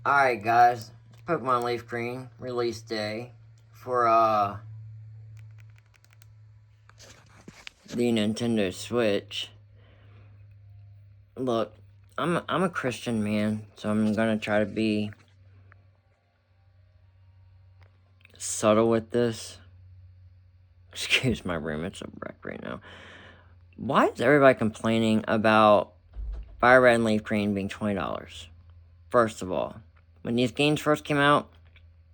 Alright, guys. Pokemon Leaf Green release day for the Nintendo Switch. Look, I'm a Christian man, so I'm gonna try to be subtle with this. Excuse my room, it's a wreck right now. Why is everybody complaining about Fire Red and Leaf Green being $20? First of all, when these games first came out,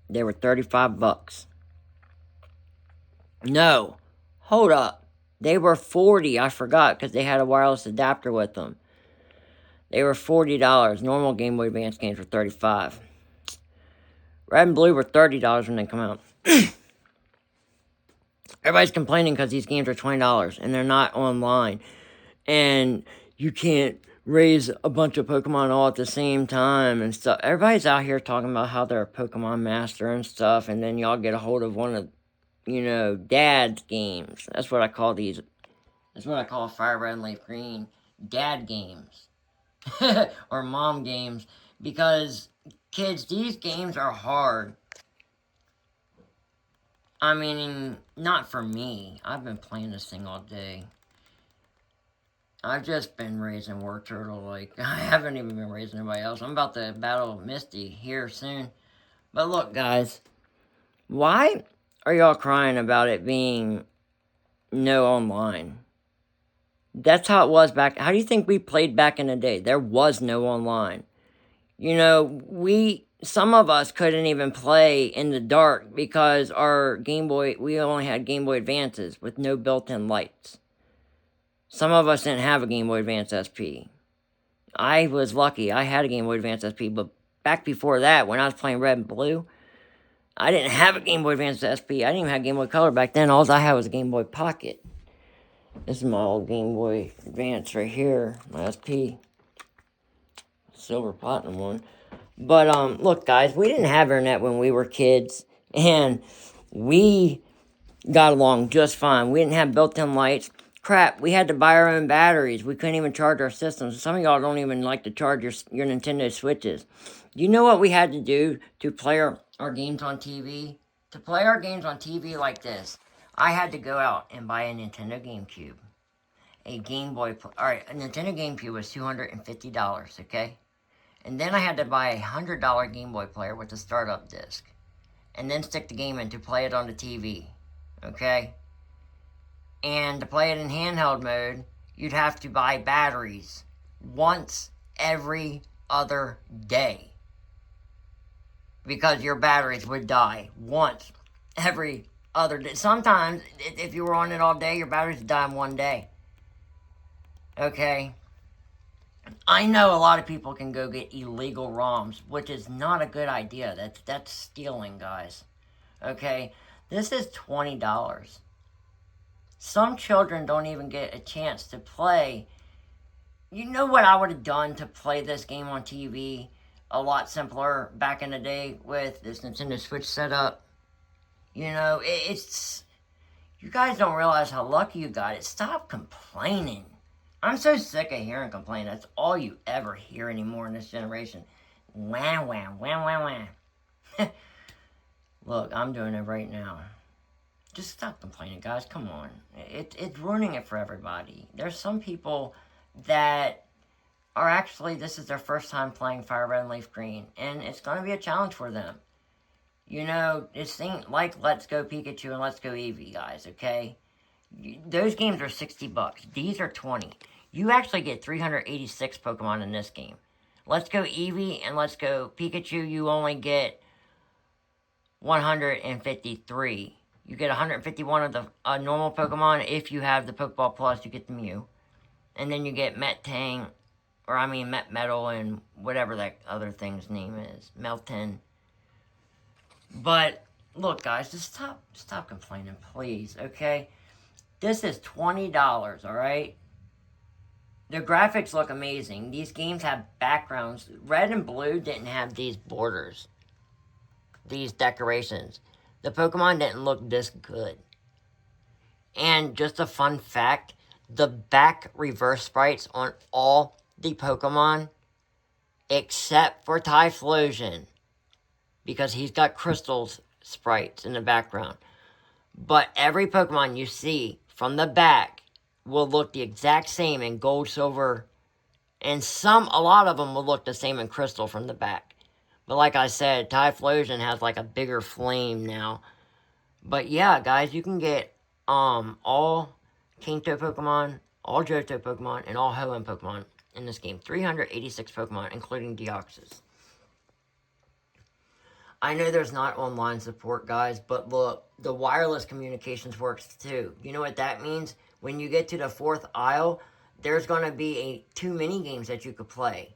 they were $35. No, hold up. They were 40. I forgot because they had a wireless adapter with them. They were $40. Normal Game Boy Advance games were $35. Red and Blue were $30 when they come out. Everybody's complaining because these games are $20 and they're not online. And you can't raise a bunch of Pokemon all at the same time and stuff. Everybody's out here talking about how they're a Pokemon master and stuff, and then y'all get a hold of one of, Dad's games. That's what I call these. That's what I call Fire Red and Leaf Green. Dad games. Or mom games. Because, kids, these games are hard. I mean, not for me. I've been playing this thing all day. I've just been raising War Turtle, I haven't even been raising anybody else. I'm about to battle Misty here soon. But look, guys, why are y'all crying about it being no online? That's how it was back. How do you think we played back in the day? There was no online. Some of us couldn't even play in the dark because our Game Boy, we only had Game Boy Advances with no built-in lights. Some of us didn't have a Game Boy Advance SP. I was lucky. I had a Game Boy Advance SP, but back before that, when I was playing Red and Blue, I didn't have a Game Boy Advance SP. I didn't even have Game Boy Color back then. All I had was a Game Boy Pocket. This is my old Game Boy Advance right here, my SP. Silver Platinum one. But, look, guys, we didn't have internet when we were kids, and we got along just fine. We didn't have built-in lights. Crap, we had to buy our own batteries. We couldn't even charge our systems. Some of y'all don't even like to charge your Nintendo Switches. You know what we had to do to play our games on TV? To play our games on TV like this, I had to go out and buy a Nintendo GameCube. A Game Boy... Alright, a Nintendo GameCube was $250, okay? And then I had to buy a $100 Game Boy player with a startup disc. And then stick the game in to play it on the TV. Okay? And to play it in handheld mode, you'd have to buy batteries once every other day. Because your batteries would die once every other day. Sometimes, if you were on it all day, your batteries would die in one day. Okay? I know a lot of people can go get illegal ROMs, which is not a good idea. That's stealing, guys. Okay? This is $20. Some children don't even get a chance to play. You know what I would have done to play this game on TV? A lot simpler back in the day with this Nintendo Switch setup. It's... You guys don't realize how lucky you got it. Stop complaining. I'm so sick of hearing complain. That's all you ever hear anymore in this generation. Wah, wah, wah, wah, wah. Look, I'm doing it right now. Just stop complaining, guys. Come on. It's ruining it for everybody. There's some people that are actually, this is their first time playing Fire Red and Leaf Green, and it's going to be a challenge for them. It's things like Let's Go Pikachu and Let's Go Eevee, guys, okay? Those games are $60. These are $20. You actually get 386 Pokemon in this game. Let's Go Eevee and Let's Go Pikachu, you only get 153. You get 151 of the normal Pokemon. If you have the Pokeball Plus, you get the Mew. And then you get Met Metal and whatever that other thing's name is. Melton. But, look, guys, just stop complaining, please, okay? This is $20, alright? The graphics look amazing. These games have backgrounds. Red and Blue didn't have these borders. These decorations. The Pokemon didn't look this good. And just a fun fact, the back reverse sprites on all the Pokemon except for Typhlosion, because he's got crystals sprites in the background. But every Pokemon you see from the back will look the exact same in gold, silver, and a lot of them will look the same in crystal from the back. But like I said, Typhlosion has like a bigger flame now. But yeah, guys, you can get all Kanto Pokemon, all Johto Pokemon, and all Hoenn Pokemon in this game. 386 Pokemon, including Deoxys. I know there's not online support, guys, but look, the wireless communications works too. You know what that means? When you get to the 4th aisle, there's going to be 2 mini games that you could play,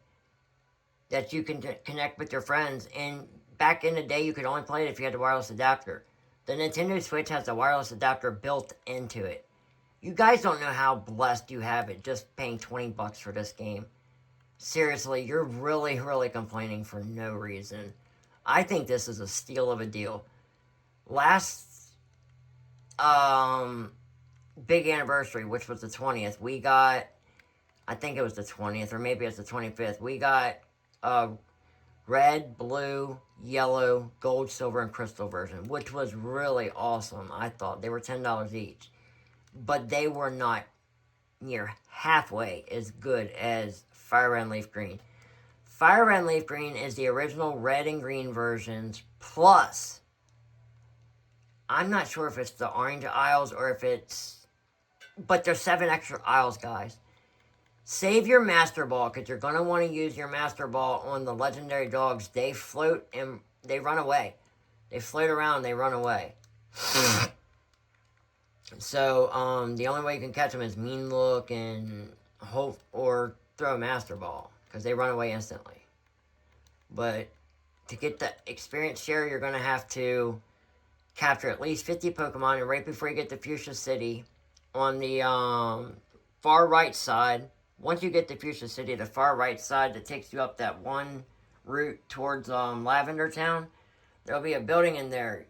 that you can connect with your friends. And back in the day, you could only play it if you had the wireless adapter. The Nintendo Switch has the wireless adapter built into it. You guys don't know how blessed you have it just paying $20 for this game. Seriously, you're really, really complaining for no reason. I think this is a steal of a deal. Last big anniversary, which was the 20th, we got, I think it was the 20th, or maybe it's the 25th, we got red, blue, yellow, gold, silver, and crystal version, which was really awesome, I thought. They were $10 each. But they were not near halfway as good as Fire Red and Leaf Green. Fire Red and Leaf Green is the original red and green versions, plus, I'm not sure if it's the orange aisles or if it's, but there's 7 extra aisles, guys. Save your Master Ball, because you're going to want to use your Master Ball on the legendary dogs. They float and they run away. They float around, they run away. So, the only way you can catch them is Mean Look and hope, or throw a Master Ball, because they run away instantly. But to get the experience share, you're going to have to capture at least 50 Pokemon, and right before you get to Fuchsia City, on the far right side, once you get to Fuchsia City, the far right side that takes you up that one route towards Lavender Town, there'll be a building in there.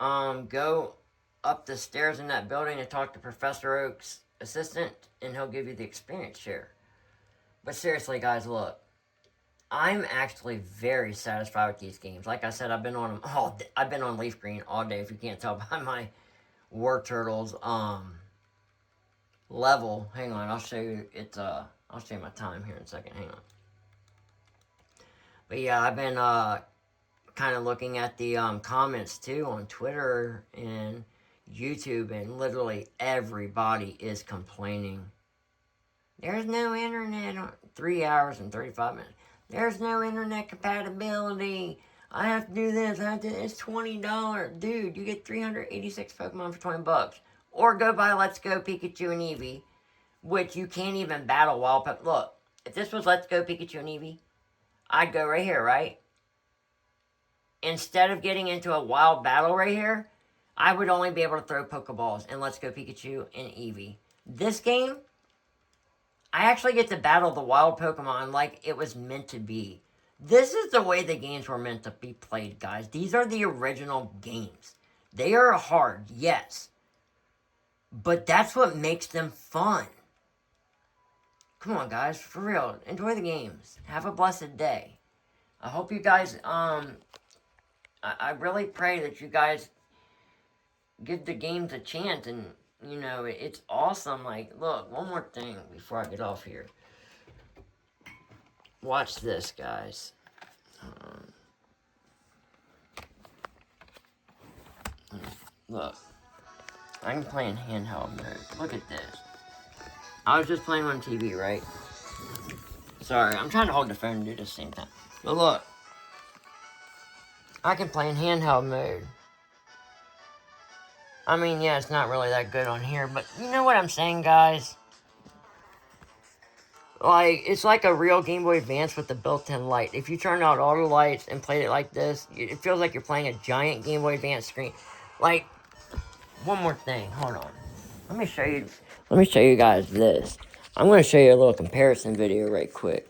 Go up the stairs in that building and talk to Professor Oak's assistant, and he'll give you the experience share. But seriously, guys, look, I'm actually very satisfied with these games. Like I said, I've been on them all day. I've been on Leaf Green all day, if you can't tell by my War Turtles level. Hang on, I'll show you. I'll show you my time here in a second. Hang on. But yeah, I've been kind of looking at the comments too on Twitter and YouTube, and literally everybody is complaining. There's no internet on 3 hours and 35 minutes. There's no internet compatibility. I have to do this. It's $20. Dude, you get 386 Pokemon for $20. Or go buy Let's Go Pikachu and Eevee, which you can't even battle wild Pokemon. Look, if this was Let's Go Pikachu and Eevee, I'd go right here, right? Instead of getting into a wild battle right here, I would only be able to throw Pokeballs in Let's Go Pikachu and Eevee. This game, I actually get to battle the wild Pokemon like it was meant to be. This is the way the games were meant to be played, guys. These are the original games. They are hard, yes. But that's what makes them fun. Come on, guys, for real. Enjoy the games. Have a blessed day. I hope you guys, I really pray that you guys give the games a chance, and, you know, it's awesome. Like, look, one more thing before I get off here. Watch this, guys. Look, I'm playing handheld mode. Look at this. I was just playing on TV, right? Sorry, I'm trying to hold the phone and do this at the same time. But look, I can play in handheld mode. I mean, yeah, it's not really that good on here, but you know what I'm saying, guys? Like, it's like a real Game Boy Advance with the built-in light. If you turn out all the lights and played it like this, it feels like you're playing a giant Game Boy Advance screen. Like, one more thing, hold on. Let me show you guys this. I'm going to show you a little comparison video right quick.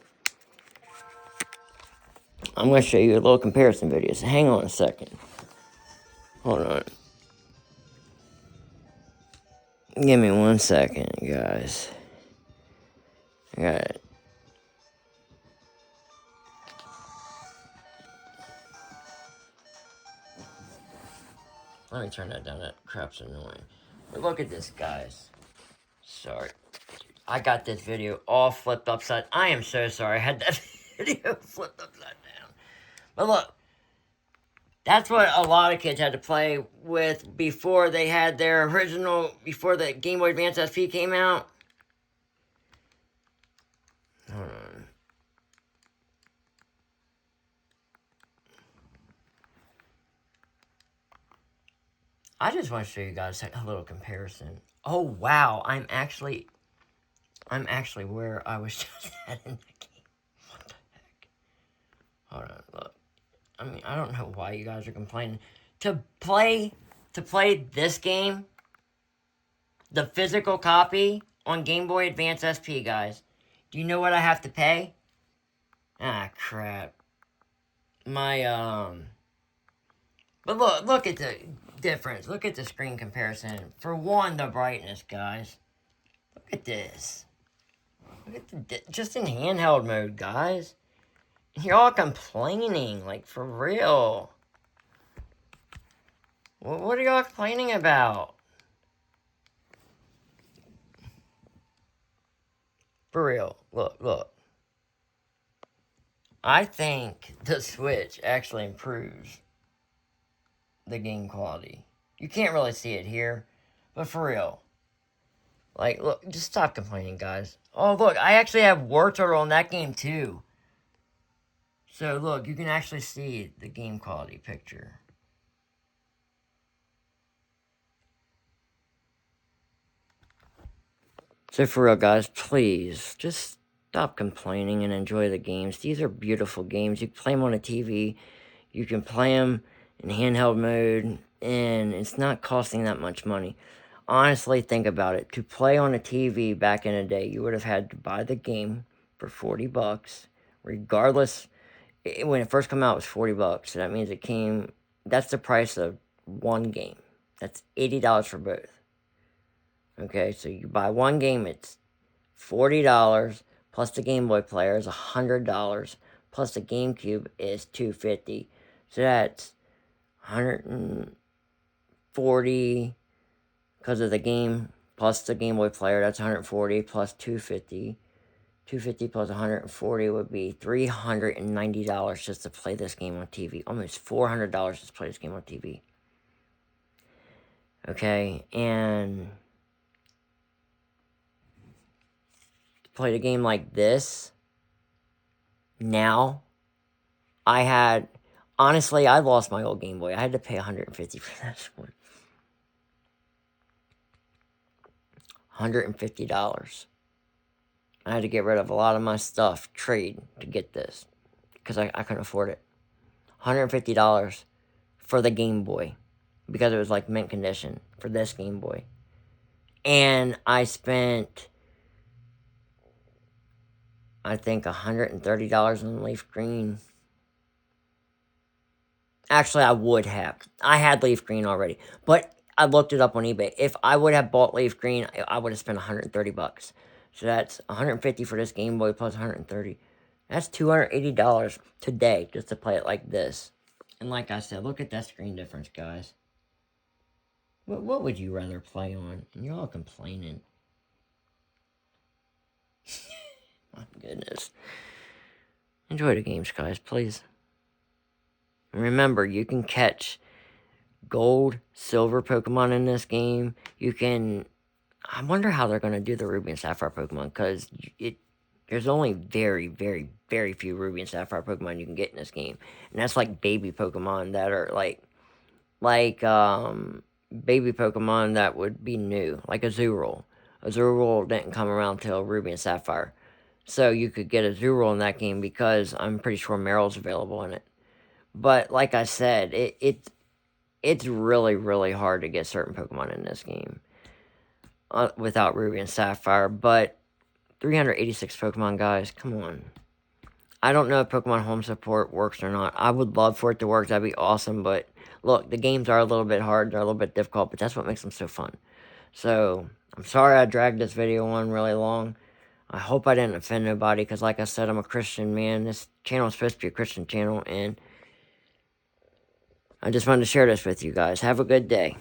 I'm going to show you a little comparison video, so hang on a second. Hold on. Give me 1 second, guys. I got it. Let me turn that down. That crap's annoying. But look at this, guys. Sorry. I got this video all flipped upside. I am so sorry. I had that video flipped upside down. But look. That's what a lot of kids had to play with before they had their original, before the Game Boy Advance SP came out. Hold on. I just want to show you guys a little comparison. Oh wow, I'm actually where I was just at in the game. What the heck? Hold on, look. I mean, I don't know why you guys are complaining. To play this game, the physical copy on Game Boy Advance SP, guys. Do you know what I have to pay? Ah, crap. But look at the difference. Look at the screen comparison. For one, the brightness, guys. Look at this. Look at just in handheld mode, guys. You're all complaining, like, for real. What are y'all complaining about? For real. Look. I think the Switch actually improves the game quality. You can't really see it here, but for real. Like, look, just stop complaining, guys. Oh, look, I actually have War Turtle on that game, too. So, look, you can actually see the game quality picture. So, for real, guys, please, just stop complaining and enjoy the games. These are beautiful games. You can play them on a TV. You can play them in handheld mode, and it's not costing that much money. Honestly, think about it. To play on a TV back in the day, you would have had to buy the game for $40, regardless. When it first came out, it was $40. So that means it came. That's the price of one game. That's $80 for both. Okay, so you buy one game, it's $40 plus the Game Boy player is $100 plus the GameCube is $250. So that's $140 because of the game plus the Game Boy player. That's $140 plus $250. $250 plus $140 would be $390 just to play this game on TV. Almost $400 just to play this game on TV. Okay, and to play the game like this, now, honestly, I lost my old Game Boy. I had to pay $150 for this one. $150. I had to get rid of a lot of my stuff, trade, to get this. Because I couldn't afford it. $150 for the Game Boy. Because it was like mint condition for this Game Boy. And I spent, I think, $130 on Leaf Green. Actually, I would have. I had Leaf Green already. But I looked it up on eBay. If I would have bought Leaf Green, I would have spent $130. So that's $150 for this Game Boy plus $130. That's $280 today just to play it like this. And like I said, look at that screen difference, guys. What would you rather play on? And you're all complaining. My goodness. Enjoy the games, guys, please. And remember, you can catch gold, silver Pokemon in this game. You can... I wonder how they're going to do the Ruby and Sapphire Pokemon, because there's only very, very, very few Ruby and Sapphire Pokemon you can get in this game. And that's like baby Pokemon that are baby Pokemon that would be new, like Azurill. Azurill didn't come around till Ruby and Sapphire. So you could get Azurill in that game because I'm pretty sure Meryl's available in it. But like I said, it's really, really hard to get certain Pokemon in this game without Ruby and Sapphire. But 386 Pokemon, guys, come on. I don't know if Pokemon Home Support works or not. I would love for it to work. That'd be awesome. But look, the games are a little bit hard. They're a little bit difficult. But that's what makes them so fun. So, I'm sorry I dragged this video on really long. I hope I didn't offend nobody. Because like I said, I'm a Christian man. This channel is supposed to be a Christian channel. And I just wanted to share this with you guys. Have a good day.